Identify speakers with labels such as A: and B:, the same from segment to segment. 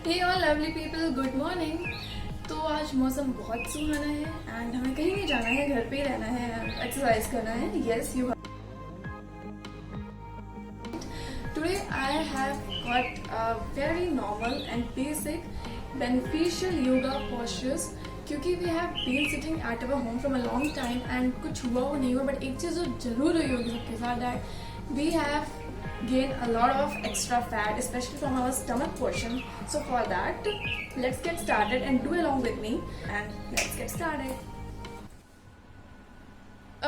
A: हे all lovely people, good morning. तो आज मौसम बहुत सुहाना है एंड हमें कहीं नहीं जाना है, घर पे ही रहना है, एक्सरसाइज करना है। Yes you. Today I have got very normal and basic beneficial yoga postures क्योंकि we have been sitting at our home from a long time and कुछ हुआ वो नहीं हुआ, बट एक चीज़ जो जरूर हुई होगी सबके साथ, that we have gain a lot of extra fat, especially from our stomach portion. So for that, let's get started and do along with me, and let's get started.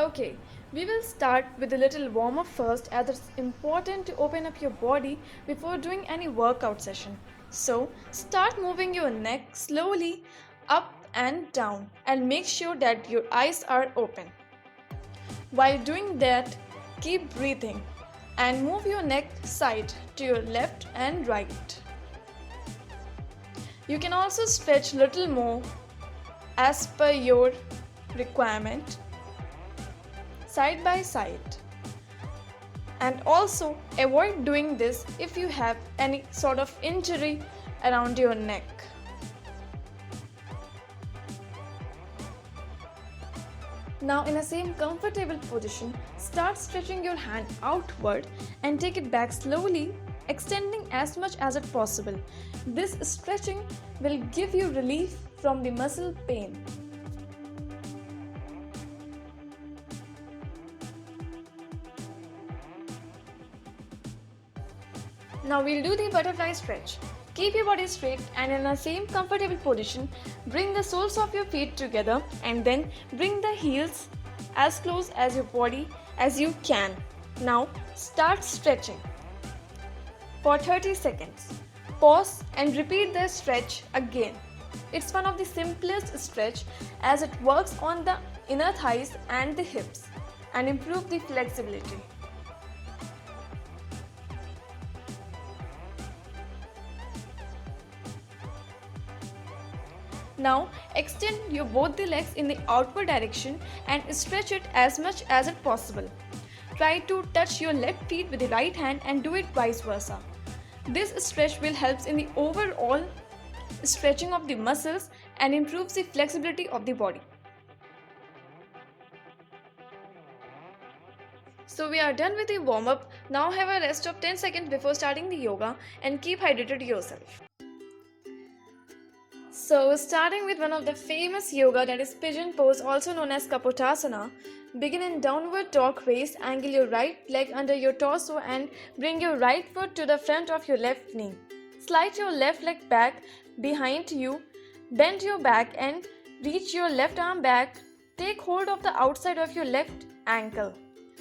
A: Okay, we will start with a little warm up first, as it's important to open up your body before doing any workout session. So start moving your neck slowly up and down and make sure that your eyes are open. While doing that, keep breathing and move your neck side to your left and right. You can also stretch little more as per your requirement, side by side. And also avoid doing this if you have any sort of injury around your neck. Now in the same comfortable position, start stretching your hand outward and take it back slowly, extending as much as it possible. This stretching will give you relief from the muscle pain. Now we'll do the butterfly stretch. Keep your body straight and in the same comfortable position, bring the soles of your feet together and then bring the heels as close as your body as you can. Now start stretching for 30 seconds. Pause and repeat the stretch again. It's one of the simplest stretch as it works on the inner thighs and the hips and improve the flexibility. Now extend your both the legs in the outward direction and stretch it as much as it possible. Try to touch your left feet with the right hand and do it vice versa. This stretch will help in the overall stretching of the muscles and improves the flexibility of the body. So we are done with the warm up. Now have a rest of 10 seconds before starting the yoga and keep hydrated yourself. So starting with one of the famous yoga, that is pigeon pose, also known as Kapotasana. Begin in downward dog raise, angle your right leg under your torso and bring your right foot to the front of your left knee. Slide your left leg back behind you, bend your back and reach your left arm back. Take hold of the outside of your left ankle.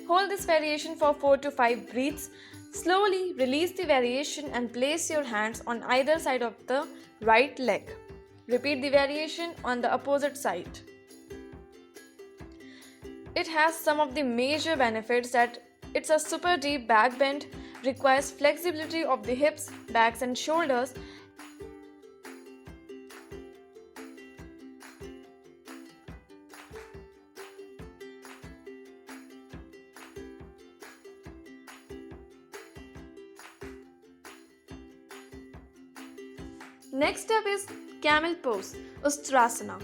A: Hold this variation for 4 to 5 breaths. Slowly release the variation and place your hands on either side of the right leg. Repeat the variation on the opposite side. It has some of the major benefits that it's a super deep back bend, requires flexibility of the hips, backs and shoulders. Next step is camel pose, Ustrasana.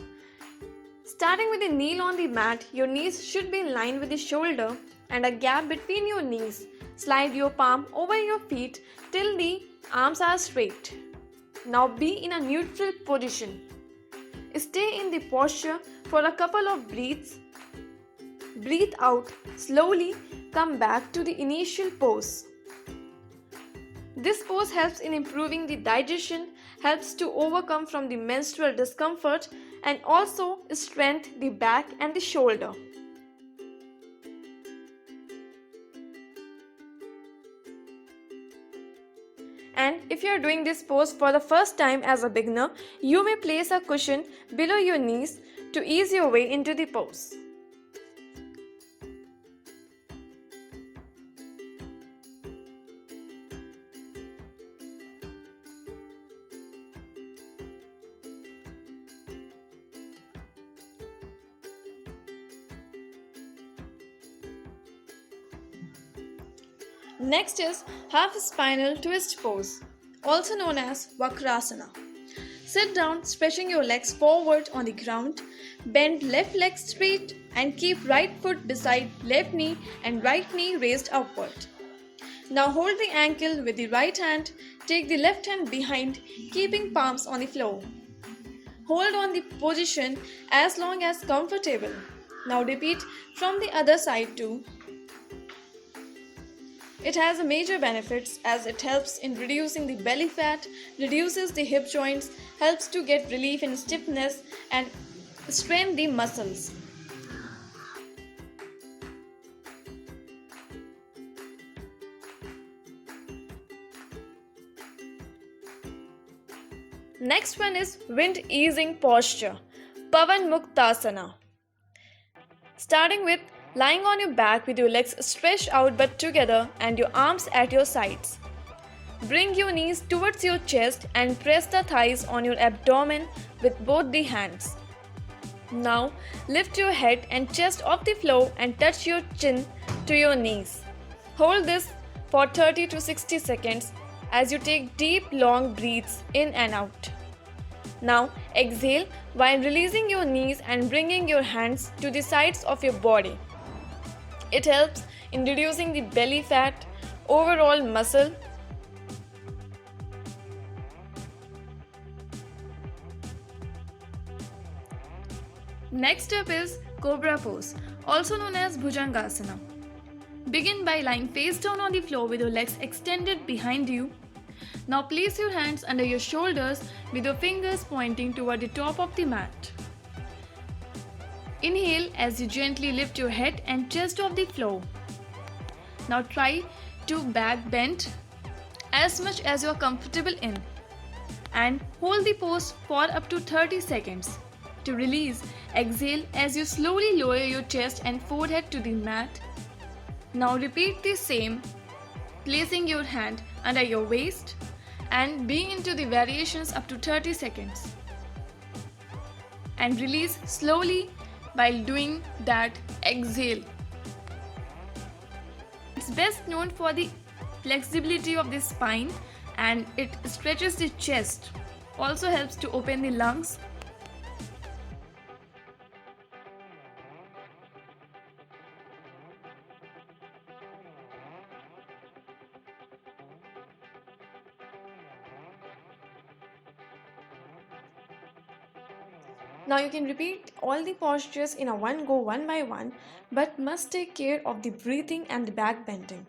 A: Starting with the kneel on the mat, your knees should be in line with the shoulder and a gap between your knees. Slide your palm over your feet till the arms are straight. Now be in a neutral position. Stay in the posture for a couple of breaths. Breathe out slowly, come back to the initial pose. This pose helps in improving the digestion, helps to overcome from the menstrual discomfort and also strengthen the back and the shoulder. And if you are doing this pose for the first time as a beginner, you may place a cushion below your knees to ease your way into the pose. Next is half spinal twist pose also known as Vakrasana. Sit down, stretching your legs forward on the ground. Bend left leg straight and keep right foot beside left knee and right knee raised upward. Now hold the ankle with the right hand. Take the left hand behind, keeping palms on the floor. Hold on the position as long as comfortable. Now repeat from the other side too. It has a major benefits as it helps in reducing the belly fat, reduces the hip joints, helps to get relief in stiffness and strengthen the muscles. Next one is wind easing posture, Pavan Muktasana. Starting with lying on your back with your legs stretched out but together and your arms at your sides. Bring your knees towards your chest and press the thighs on your abdomen with both the hands. Now lift your head and chest off the floor and touch your chin to your knees. Hold this for 30 to 60 seconds as you take deep long breaths in and out. Now exhale while releasing your knees and bringing your hands to the sides of your body. It helps in reducing the belly fat, overall muscle. Next up is Cobra Pose, also known as Bhujangasana. Begin by lying face down on the floor with your legs extended behind you. Now place your hands under your shoulders with your fingers pointing toward the top of the mat. Inhale as you gently lift your head and chest off the floor. Now try to back bend as much as you are comfortable in and hold the pose for up to 30 seconds. To release, exhale as you slowly lower your chest and forehead to the mat. Now repeat the same, placing your hand under your waist and being into the variations up to 30 seconds. And release slowly while doing that exhale. It's best known for the flexibility of the spine and it stretches the chest. Also helps to open the lungs. Now you can repeat all the postures in a one go one by one, but must take care of the breathing and the back bending.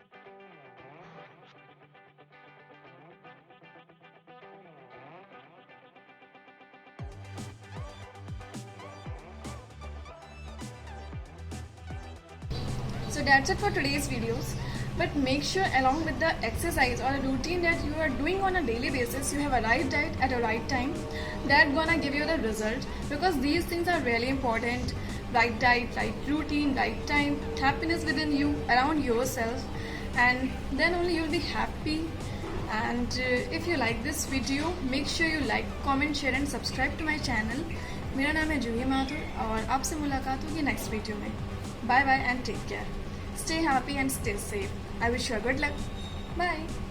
A: So that's it for today's videos. But make sure along with the exercise or a routine that you are doing on a daily basis, you have a right diet at a right time. That's gonna give you the result, because these things are really important. Right diet, right routine, right time, happiness within you, around yourself, and then only you'll be happy. And if you like this video, make sure you like, comment, share and subscribe to my channel. मेरा नाम है जूही माथुर और आपसे मुलाकात होगी next video में. Bye bye and take care. Stay happy and stay safe. I wish you a good luck. Bye.